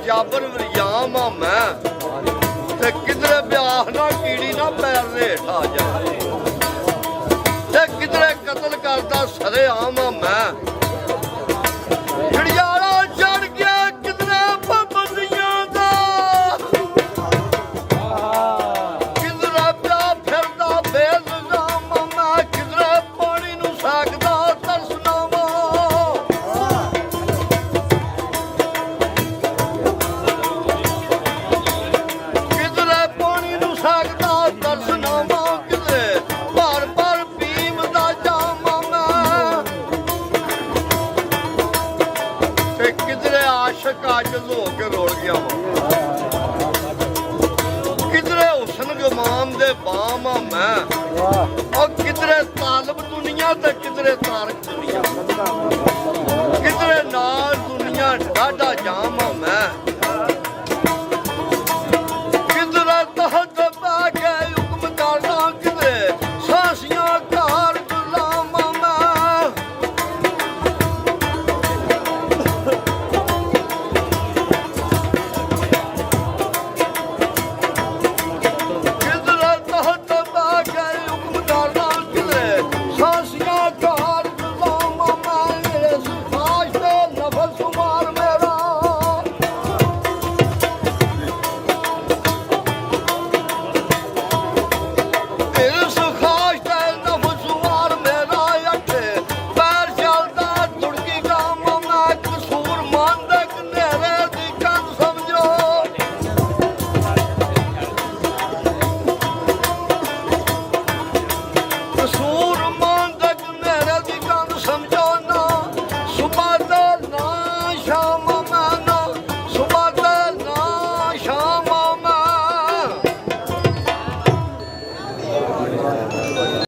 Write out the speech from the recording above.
ਜਾਬਰ ਵਰਿਆਮ ਆ ਮੈਂ ਤੇ ਕਿਧਰੇ ਵਿਆਹ ਨਾ ਕੀੜੀ ਨਾ ਪੈਰ ਦੇ ਹੇਠ ਆ ਜਾਏ ਤੇ ਕਿਧਰੇ ਕਤਲ ਕਰਦਾ ਸਰੇ ਆਮ ਆ ਮੈਂ ਛੜਿਆਲਾ ਚੜ ਗਿਆ ਕਿਧਰੇ ਪਾਬੰਦੀਆਂ ਦਾ ਕਿਧਰੇ ਪਿਆ ਫਿਰਦਾ ਬੇਇਲਜ਼ਾਮ ਆ ਮੈਂ ਕਿਧਰੇ ਪਾਣੀ ਨੂੰ ਸਾਕਦਾ ਤਰਸਨਾਵਾ ਕਿਧਰੇ ਪਾਣੀ ਨੂੰ ਸਾਕਦਾ ਤਰਸਨਾਵਾ ਕਿਧਰੇ ਭਰ ਭਰ ਭੀਮ ਦਾ ਜਾਮ ਆ ਮੈਂ ਤੇ ਕਿਧਰੇ ਆਸ਼ਕ ਅੱਜ ਹੋ ਕੇ ਰੋਲ ਗਿਆ ਵਾ ਕਿਧਰੇ ਹੁਸਨ ਗਮਾਮ ਦੇ ਬਾਮ ਆ ਮੈਂ ਉਹ ਕਿਧਰੇ ਤਾਲਬ ਦੁਨੀਆ ਤੇ ਕਿਧਰੇ ਤਾਰਕ ਦੁਨੀਆ ਕਿਧਰੇ ਨਾਲ ਦੁਨੀਆ ਡਾਢਾ ਜਾਮ ਆ ਮੈਂ